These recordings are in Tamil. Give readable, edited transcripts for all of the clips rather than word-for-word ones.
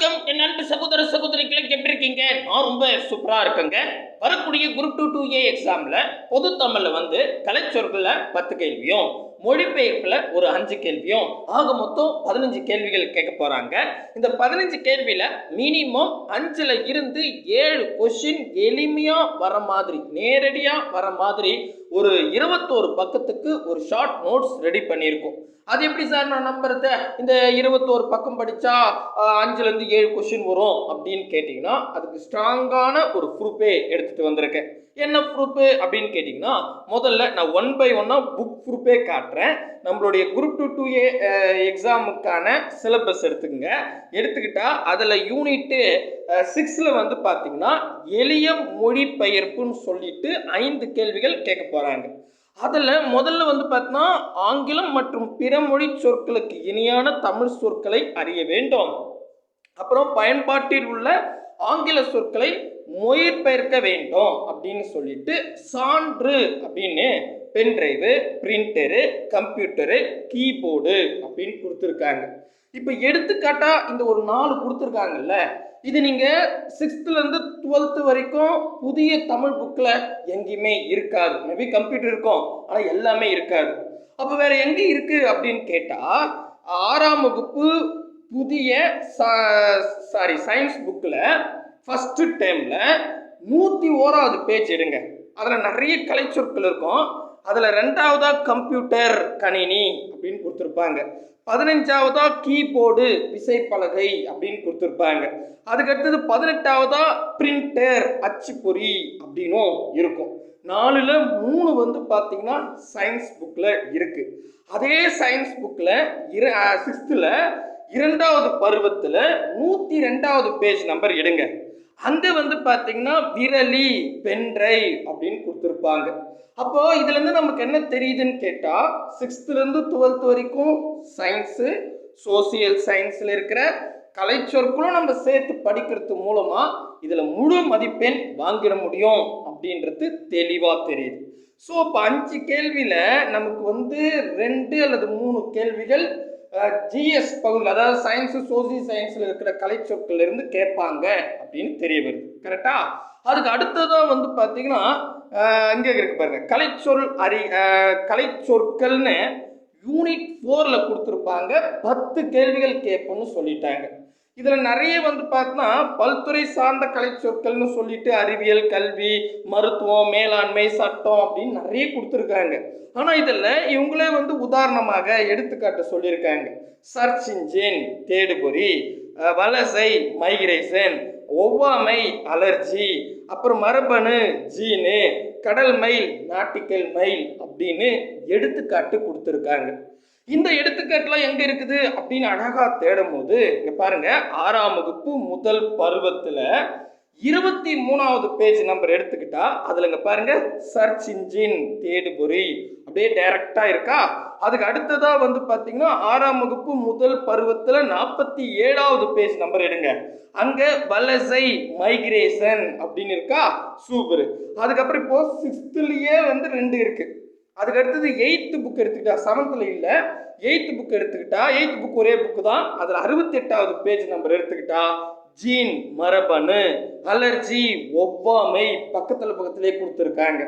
என் அன்பு சகோதர சகோதரிகளுக்கு எப்படி இருக்கீங்க? நான் ரொம்ப சூப்பரா இருக்கேங்க. வரக்கூடிய குரூப் 2 எக்ஸாம்ல பொது தமிழ்ல வந்து கலைச்சொற்கள்ல 10 கேள்வியும், மொழிபெயர்ப்புல ஒரு 5 கேள்வியும், ஆக மொத்தம் 15 கேள்விகள் கேட்க போறாங்க. இந்த 15 கேள்வியில மினிமம் 5ல இருந்து 7 கொஸ்டின் எளிமையா வர மாதிரி, நேரடியா வர மாதிரி ஒரு 21 பக்கத்துக்கு ஒரு ஷார்ட் நோட்ஸ் ரெடி பண்ணியிருக்கோம். அது எப்படி சார் நான் நம்புறது? இந்த 21 பக்கம் படிச்சா 5லேருந்து 7 கொஸ்டின் வரும் அப்படின்னு கேட்டிங்கன்னா, அதுக்கு ஸ்ட்ராங்கான ஒரு ப்ரூஃபே எடுத்துகிட்டு வந்திருக்கேன். என்ன ப்ரூஃபு அப்படின்னு கேட்டிங்கன்னா, முதல்ல நான் 1 by 1 புக் ப்ரூஃபே காட்டுறேன். நம்மளுடைய குரூப் 2A எக்ஸாமுக்கான சிலபஸ் எடுத்துக்கிட்டா அதில் யூனிட்டு 6ல் வந்து பார்த்தீங்கன்னா எளிய மொழிபெயர்ப்புன்னு சொல்லிட்டு 5 கேள்விகள் கேட்க போகிறாங்க. அதில் முதல்ல வந்து பார்த்தீங்கன்னா ஆங்கிலம் மற்றும் பிற மொழி சொற்களுக்கு இணையான தமிழ் சொற்களை அறிய வேண்டும். அப்புறம் பயன்பாட்டில் உள்ள ஆங்கில சொற்களை மொழிபெயர்க்க வேண்டும் அப்படின்னு சொல்லிட்டு சான்று அப்படின்னு பென்டிரைவு, பிரிண்டரு, கம்ப்யூட்டரு, கீபோர்டு அப்படின்னு கொடுத்துருக்காங்க. இப்போ எடுத்துக்காட்டா இந்த ஒரு 4 கொடுத்துருக்காங்கல்ல, இது நீங்கள் 6லேருந்து 12th வரைக்கும் புதிய தமிழ் புக்கில் எங்கேயுமே இருக்காது. மேபி கம்ப்யூட்டர் இருக்கும், ஆனால் எல்லாமே இருக்காது. அப்போ வேற எங்கே இருக்குது அப்படின்னு கேட்டால் 6ஆம் வகுப்பு புதிய சயின்ஸ் புக்கில் ஃபஸ்ட்டு டைமில் 101வது பேஜ் எடுங்க. அதில் நிறைய கலைச்சொற்கள் இருக்கும். அதில் 2வதாக கம்ப்யூட்டர் கணினி அப்படின்னு கொடுத்துருப்பாங்க. 15வதா கீபோர்டு விசைப்பலகை அப்படின்னு கொடுத்துருப்பாங்க. அதுக்கடுத்தது 18வதா பிரிண்டர் அச்சுப்பொறி அப்படின்னும் இருக்கும். 4ல் 3 வந்து பார்த்தீங்கன்னா சயின்ஸ் புக்கில் இருக்குது. அதே சயின்ஸ் புக்கில் 6th 2வது பருவத்தில் 102வது பேஜ் நம்பர் எடுங்க. அங்கே வந்து பார்த்தீங்கன்னா விரலி பென்ட்ரைவ் அப்படின்னு கொடுத்துருப்பாங்க. அப்போ இதுலேருந்து நமக்கு என்ன தெரியுதுன்னு கேட்டால் 6லேருந்து 12th வரைக்கும் சயின்ஸு, சோசியல் சயின்ஸில் இருக்கிற கலைச்சொற்களும் நம்ம சேர்த்து படிக்கிறது மூலமாக இதில் முழு மதிப்பெண் வாங்கிட முடியும் அப்படின்றது தெளிவாக தெரியுது. ஸோ இப்போ 5 கேள்வியில் நமக்கு வந்து 2 அல்லது 3 கேள்விகள் ஜிஎஸ் பகுதியில், அதாவது சயின்ஸு சோசியல் சயின்ஸில் இருக்கிற கலைச்சொற்கள் இருந்து கேட்பாங்க அப்படின்னு தெரிய வருது. கரெக்டா? அதுக்கு அடுத்ததாக வந்து பார்த்தீங்கன்னா இங்கே இருக்கு பாருங்க, கலைச்சொற்கள்னு யூனிட் 4ல் கொடுத்துருப்பாங்க. 10 கேள்விகள் கேட்போம்னு சொல்லிட்டாங்க. இதில் நிறைய வந்து பார்த்தோன்னா பல்துறை சார்ந்த கலைச்சொற்கள்னு சொல்லிட்டு அறிவியல், கல்வி, மருத்துவம், மேலாண்மை, சட்டம் அப்படின்னு நிறைய கொடுத்துருக்காங்க. ஆனால் இதில் இவங்களே வந்து உதாரணமாக எடுத்துக்காட்டு சொல்லியிருக்காங்க. சர்ச் இன்ஜின் தேடுபொறி, வலசை மைக்ரேஷன், ஒவ்வாமை அலர்ஜி, அப்புறம் மரபணு ஜீனு, கடல் மைல் நாட்டிக்கல் மைல் அப்படின்னு எடுத்துக்காட்டு கொடுத்துருக்காங்க. இந்த எடுத்துக்காட்டுலாம் எங்கே இருக்குது அப்படின்னு அழகாக தேடும் போது இங்கே பாருங்க, 6ஆம் வகுப்பு முதல் பருவத்தில் 23வது பேஜ் நம்பர் எடுத்துக்கிட்டா அதில் இங்கே பாருங்க சர்ச் இன்ஜின் தேடுபொறி அப்படியே டைரக்டாக இருக்கா. அதுக்கு அடுத்ததாக வந்து பார்த்தீங்கன்னா 6ஆம் வகுப்பு முதல் பருவத்தில் 47வது பேஜ் நம்பர் எடுங்க. அங்கே வலசை மைக்ரேஷன் அப்படின்னு இருக்கா. சூப்பர். அதுக்கப்புறம் இப்போ 6th வந்து 2 இருக்கு. அதுக்கு அடுத்தது 8th புக் எடுத்துக்கிட்டா, 7th இல்லை 8th புக் எடுத்துக்கிட்டா, 8th புக் ஒரே புக்கு தான். அதில் 68வது பேஜ் நம்பர் எடுத்துக்கிட்டா ஜீன் மரபணு, அலர்ஜி, ஒவ்வாமை பக்கத்திலே கொடுத்துருக்காங்க.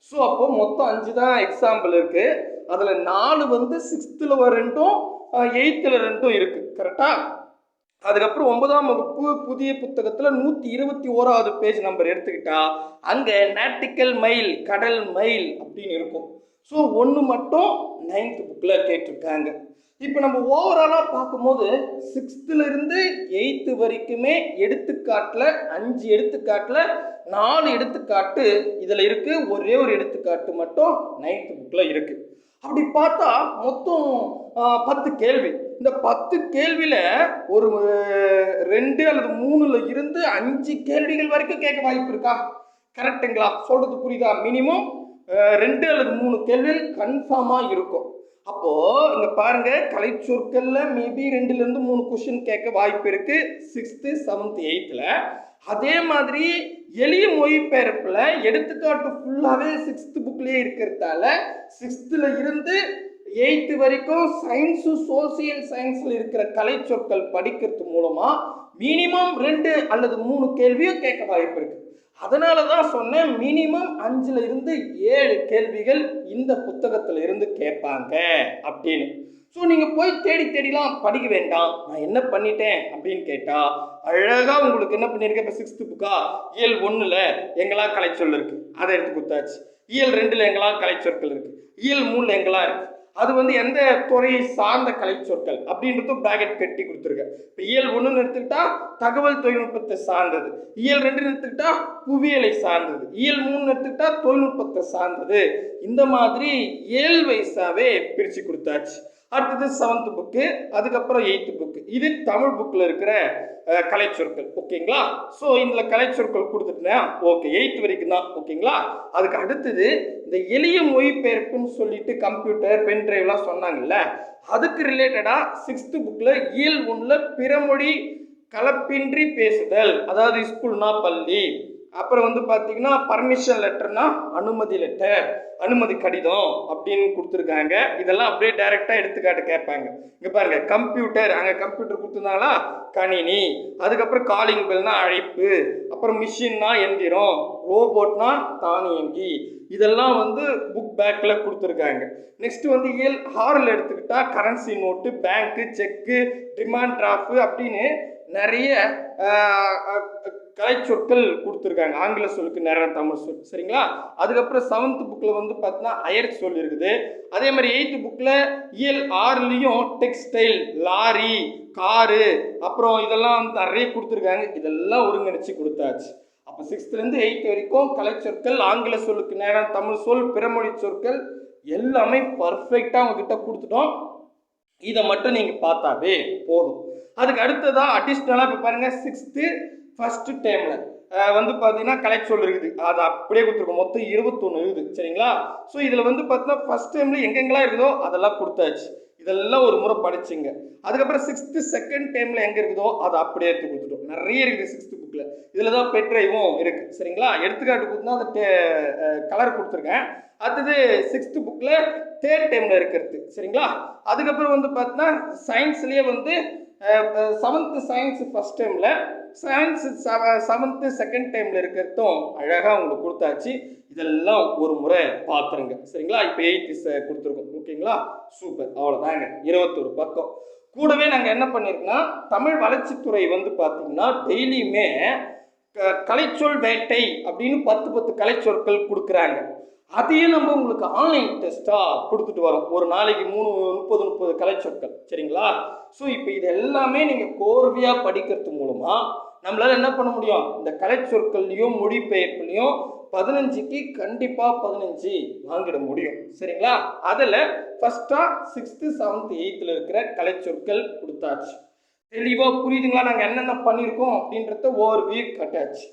ஸோ அப்போ மொத்தம் 5 தான் எக்ஸாம்பிள் இருக்கு. அதில் 4 வந்து 6th 2ம் 8th 2ம் இருக்கு. கரெக்டா? அதுக்கப்புறம் 9ஆம் வகுப்பு புதிய புத்தகத்தில் 121வது பேஜ் நம்பர் எடுத்துக்கிட்டா அங்கே நாட்டிக்கல் மைல் கடல் மைல் அப்படின்னு இருக்கும். ஸோ 1 மட்டும் 9th புக்கில் கேட்டிருக்காங்க. இப்போ நம்ம ஓவராலாக பார்க்கும்போது 6th இருந்து 8th வரைக்குமே எடுத்துக்காட்டில் 5 எடுத்துக்காட்டில் 4 எடுத்துக்காட்டு இதில் இருக்குது. ஒரே ஒரு எடுத்துக்காட்டு மட்டும் 9th புக்கில் இருக்குது. அப்படி பார்த்தா மொத்தம் 10 கேள்வி. இந்த 10 கேள்வியில் ஒரு 2 அல்லது 3ல் இருந்து 5 கேள்விகள் வரைக்கும் கேட்க வாய்ப்பு இருக்கா? கரெக்டுங்களா? சொல்கிறது புரியுதா? மினிமம் 2 அல்லது 3 கேள்விகள் கன்ஃபார்மாக இருக்கும். அப்போது இங்கே பாருங்கள், கலைச்சொற்களில் மேபி 2லேருந்து 3 கொஸ்டின் கேட்க வாய்ப்பு இருக்குது 6th, 7th, 8th. அதே மாதிரி எளிய மொழிபெயர்ப்பில் எடுத்துக்காட்டு ஃபுல்லாகவே 6th புக்லேயே இருக்கிறதால 6th இருந்து 8th வரைக்கும் சயின்ஸு சோசியல் சயின்ஸில் இருக்கிற கலைச்சொற்கள் படிக்கிறது மூலமாக மினிமம் 2 அல்லது 3 கேள்வியும் கேட்க வாய்ப்பு இருக்கு. அதனால தான் சொன்னேன் மினிமம் 5ல இருந்து 7 கேள்விகள் இந்த புத்தகத்துல இருந்து கேட்பாங்க அப்படின்னு. ஸோ நீங்கள் போய் தேடிலாம் படிக்க வேண்டாம். நான் என்ன பண்ணிட்டேன் அப்படின்னு கேட்டால், அழகாக உங்களுக்கு என்ன பண்ணியிருக்கேன், இப்போ 6th புக்கா இயல் 1ல் எங்களா கலைச்சொல் இருக்குது, அதை எடுத்து கொடுத்தாச்சு. இயல் 2ல் எங்களா கலைச்சொற்கள் இருக்குது, இயல் 3ல் எங்களா இருக்குது. அது வந்து எந்த துறையை சார்ந்த கலைச்சொற்கள் அப்படின்றதும் பிராக்கெட் கட்டி கொடுத்துருக்கேன். இப்போ இயல் 1ன்னு எடுத்துக்கிட்டா தகவல் தொழில்நுட்பத்தை சார்ந்தது, இயல் 2ன்னு எடுத்துக்கிட்டா புவியியலை சார்ந்தது, இயல் 3ன்னு எடுத்துக்கிட்டா தொழில்நுட்பத்தை சார்ந்தது. இந்த மாதிரி இயல் வைஸாவே பிரித்து கொடுத்தாச்சு. அடுத்தது 7th புக்கு, அதுக்கப்புறம் 8th புக்கு. இது தமிழ் புக்கில் இருக்கிற கலைச்சொற்கள். ஓகேங்களா? ஸோ இதில் கலைச்சொற்கள் கொடுத்துட்டேன். ஓகே, 8th வரைக்கும் தான். ஓகேங்களா? அதுக்கு அடுத்தது இந்த எளிய மொழிபெயர்ப்புன்னு சொல்லிட்டு கம்ப்யூட்டர் பென் டிரைவ்லாம் சொன்னாங்கல்ல, அதுக்கு ரிலேட்டடாக 6th புக்கில் இயல் 1ல் பிறமொழி கலப்பின்றி பேசுதல், அதாவது ஸ்கூல்னா பள்ளி, அப்புறம் வந்து பார்த்தீங்கன்னா பர்மிஷன் லெட்டர்னா அனுமதி லெட்டர், அனுமதி கடிதம் அப்படின்னு கொடுத்துருக்காங்க. இதெல்லாம் அப்படியே டைரெக்டாக எடுத்துக்காட்டு கேட்பாங்க. இங்கே பாருங்க, கம்ப்யூட்டர், அங்கே கம்ப்யூட்டர் கொடுத்துருந்தாங்களா, கணினி. அதுக்கப்புறம் காலிங் பெல்னா அழைப்பு, அப்புறம் மிஷின்னா எந்திரம், ரோபோட்னா தானியங்கி. இதெல்லாம் வந்து புக் பேக்கில் கொடுத்துருக்காங்க. நெக்ஸ்ட் வந்து இயல் 6ல் எடுத்துக்கிட்டா கரன்சி நோட்டு, பேங்க்கு, செக்கு, டிமாண்ட் டிராஃப்ட் அப்படின்னு நிறைய கலைச்சொற்கள் கொடுத்துருக்காங்க. ஆங்கில சொல்லுக்கு நேரம் தமிழ் சொல். சரிங்களா? அதுக்கப்புறம் 7th புக்கில் வந்து பார்த்தீங்கன்னா அயர் சொல் இருக்குது. அதே மாதிரி 8th புக்கில் இயல் 6லையும் டெக்ஸ்டைல், லாரி, காரு, அப்புறம் இதெல்லாம் வந்து நிறைய கொடுத்துருக்காங்க. இதெல்லாம் ஒருங்கிணைச்சு கொடுத்தாச்சு. அப்போ 6th-லேருந்து 8th வரைக்கும் கலைச்சொற்கள், ஆங்கில சொல்லுக்கு நேரம் தமிழ் சொல், பிறமொழி சொற்கள் எல்லாமே பர்ஃபெக்டாக உங்ககிட்ட கொடுத்துட்டோம். இதை மட்டும் நீங்கள் பார்த்தாவே போதும். அதுக்கு அடுத்ததாக அடிஷ்னலாக இப்போ பாருங்கள், 6th ஃபர்ஸ்ட் டைமில் வந்து பார்த்தீங்கன்னா கலைச்சொல் இருக்குது. அது அப்படியே கொடுத்துருக்கோம். மொத்தம் 21 இருக்குது. சரிங்களா? ஸோ இதில் வந்து பார்த்தீங்கன்னா ஃபர்ஸ்ட் டைமில் எங்கெங்கெல்லாம் இருக்குதோ அதெல்லாம் கொடுத்தாச்சு. இதெல்லாம் ஒரு முறை படிச்சுங்க. அதுக்கப்புறம் 6th செகண்ட் டைமில் எங்கே இருக்குதோ அதை அப்படியே எடுத்து கொடுத்துட்டோம். நிறைய இருக்குது 6th புக்கில். இதில் தான் பெட்ரைவும் இருக்குது. சரிங்களா? எடுத்துக்காட்டு கொடுத்தா அந்த கலர் கொடுத்துருக்கேன். அடுத்தது 6th புக்கில் 3rd டைமில் இருக்கிறது. சரிங்களா? அதுக்கப்புறம் வந்து பார்த்தீங்கன்னா சயின்ஸ்லேயே வந்து 7th சயின்ஸ் ஃபர்ஸ்ட் டைமில், சயின்ஸ் 7th செகண்ட் டைமில் இருக்கிறதும் அழகாக உங்களுக்கு கொடுத்தாச்சு. இதெல்லாம் ஒரு முறை பார்த்துருங்க. சரிங்களா? இப்போ 8th கொடுத்துருக்கோம். ஓகேங்களா? சூப்பர். அவ்வளோதாங்க, 21 பக்கம். கூடவே நாங்கள் என்ன பண்ணியிருக்கோன்னா, தமிழ் வளர்ச்சித்துறை வந்து பார்த்தீங்கன்னா டெய்லியுமே கலைச்சொல் வேட்டை அப்படின்னு 10 கலைச்சொற்கள் கொடுக்குறாங்க. அதையே நம்ம உங்களுக்கு ஆன்லைன் டெஸ்ட்டாக கொடுத்துட்டு வரோம். ஒரு நாளைக்கு 30 கலைச்சொற்கள். சரிங்களா? ஸோ இப்போ இது எல்லாமே நீங்கள் கோர்வையாக படிக்கிறது மூலமாக நம்மளால் என்ன பண்ண முடியும், இந்த கலைச்சொற்கள்லையும் மொழிபெயர்ப்புலையும் 15க்கு கண்டிப்பாக 15 வாங்கிட முடியும். சரிங்களா? அதில் ஃபஸ்ட்டாக 6th 7th 8th இருக்கிற கலைச்சொற்கள் கொடுத்தாச்சு. தெளிவாக புரியுதுங்களா நாங்கள் என்னென்ன பண்ணியிருக்கோம் அப்படின்றத ஓவர்வியூ கட்டாச்சு.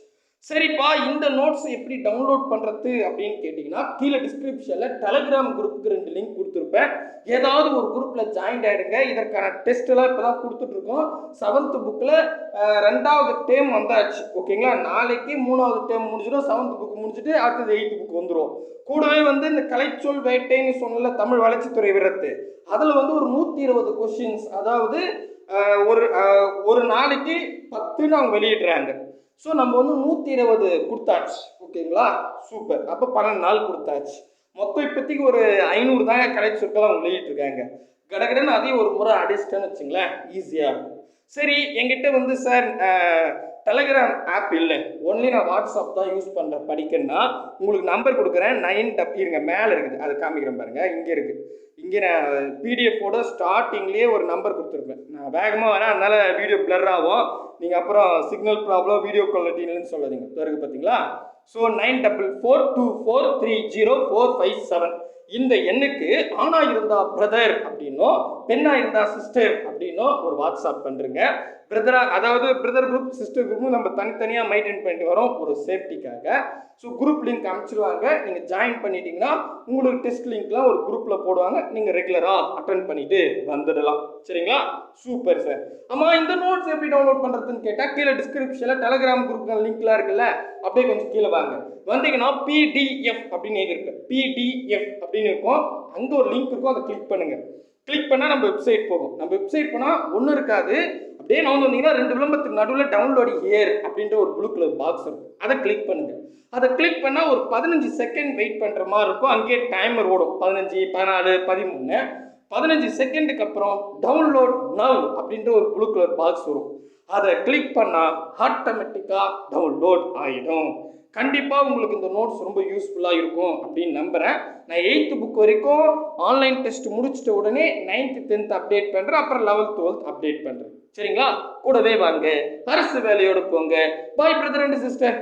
சரிப்பா, இந்த நோட்ஸ் எப்படி டவுன்லோட் பண்ணுறது அப்படின்னு கேட்டிங்கன்னா, கீழே டிஸ்கிரிப்ஷனில் டெலகிராம் குரூப்புக்கு 2 லிங்க் கொடுத்துருப்பேன். ஏதாவது ஒரு குரூப்பில் ஜாயின் ஆகிடுங்க. இதற்கான டெஸ்ட்டெல்லாம் இப்போ தான் கொடுத்துட்ருக்கோம். 7th புக்கில் 2வது டேம் வந்தாச்சு. ஓகேங்களா? நாளைக்கு 3வது டேம் முடிஞ்சிடும். 7th புக்கு முடிச்சுட்டு அடுத்தது 8th புக்கு வந்துடும். கூடவே வந்து இந்த கலைச்சொல் வேட்டைன்னு சொன்னல தமிழ் வளர்ச்சித்துறை விரத்து, அதில் வந்து ஒரு 120 கொஷின்ஸ், அதாவது ஒரு நாளைக்கு 10 அவங்க வெளியிடுறாங்க. ஸோ நம்ம வந்து 120 கொடுத்தாச்சு. ஓகேங்களா? சூப்பர். அப்போ 12 நாள் கொடுத்தாச்சு. மொத்தம் இப்போதைக்கு ஒரு 500 தாங்க கலைச்சொற்கள் அவங்க வெளியிட்டிருக்காங்க. கடகடன்னு அதையும் ஒரு முறை அடிச்சிட்டேன்னு வச்சுங்களேன், ஈஸியாக இருக்கும். சரி, என்கிட்ட வந்து சார் டெலகிராம் ஆப் இல்லை, ஒன்லி நான் வாட்ஸ்அப் தான் யூஸ் பண்ணுறேன் படிக்கணும்னா உங்களுக்கு நம்பர் கொடுக்குறேன். 9 இருங்க, மேலே இருக்குது, அது காமிக்கிறேன் பாருங்கள். இங்கே இருக்குது. இங்கே நான் பிடிஎஃபோட ஸ்டார்டிங்லேயே ஒரு நம்பர் கொடுத்துருப்பேன். நான் வேகமாக வரேன், அதனால் வீடியோ பிளர் ஆகும். நீங்கள் அப்புறம் சிக்னல் ப்ராப்ளம், வீடியோ குவாலிட்டின்னு சொல்லாதீங்க. இருக்குது பார்த்தீங்களா? ஸோ 9442204557 இந்த எண்ணுக்கு ஆணாக இருந்தால் பிரதர் அப்படின்னும், பெண்ணாக இருந்தால் சிஸ்டர் அப்படின்னும் ஒரு வாட்ஸ்அப் பண்ணுறங்க. பிரதராக, அதாவது பிரதர் குரூப் சிஸ்டர் குரூப்பும் நம்ம தனித்தனியாக மெயின்டைன் பண்ணிட்டு வரோம் ஒரு சேஃப்டிக்காக. ஸோ குரூப் லிங்க் அனுப்பிச்சிடுவாங்க. நீங்கள் ஜாயின் பண்ணிட்டீங்கன்னா உங்களுக்கு டெஸ்ட் லிங்க்லாம் ஒரு குரூப்பில் போடுவாங்க. நீங்கள் ரெகுலராக அட்டன் பண்ணிட்டு வந்துடலாம். சரிங்களா? Super sir. ஆமாம், இந்த நோட்ஸ் எப்படி டவுன்லோட் பண்ணுறதுன்னு கேட்டால் கீழே டிஸ்கிரிப்ஷனில் டெலகிராம் குரூப் லிங்க்லாம் இருக்குல்ல, அப்படியே கொஞ்சம் கீழே வாங்க. வந்தீங்கன்னா பிடிஎஃப் அப்படின்னு எழுதிருக்கு, பிடிஎஃப் அப்படின்னு இருக்கும். அங்கே ஒரு லிங்க் இருக்கும், அதை கிளிக் பண்ணுங்கள். கிளிக் பண்ணால் நம்ம வெப்சைட் போகும். நம்ம வெப்சைட் போனால் ஒன்றும் இருக்காது. அப்படியே நான் வந்தீங்கன்னா 2 விளம்பரத்துக்கு நடுவில் டவுன்லோட் ஹியர் அப்படின்ற ஒரு ப்ளூ கலர் பாக்ஸ் இருக்கும். அதை கிளிக் பண்ணுங்க. அதை கிளிக் பண்ணால் ஒரு 15 செகண்ட் வெயிட் பண்ணுற மாதிரி இருக்கும். அங்கேயே டைமர் ஓடும். 15, 14, 13. 15 செகண்டுக்கு அப்புறம் டவுன்லோட் நவ் அப்படின்ற ஒரு ப்ளூ கலர் பாக்ஸ் வரும். அதை கிளிக் பண்ணால் ஆட்டோமேட்டிக்காக டவுன்லோட் ஆகிடும். கண்டிப்பாக உங்களுக்கு இந்த நோட்ஸ் ரொம்ப யூஸ்ஃபுல்லாக இருக்கும் அப்படின்னு நம்புகிறேன். நான் 8th புக் வரைக்கும் ஆன்லைன் டெஸ்ட் முடிச்சிட்ட உடனே 9th 10th அப்டேட் பண்ணுறேன். அப்புறம் 11th 12th அப்டேட் பண்ணுறேன். சரிங்களா? கூடவே வாங்க, அரசு வேலையோடு போங்க. பாய் பிரதர் அண்ட் சிஸ்டர்.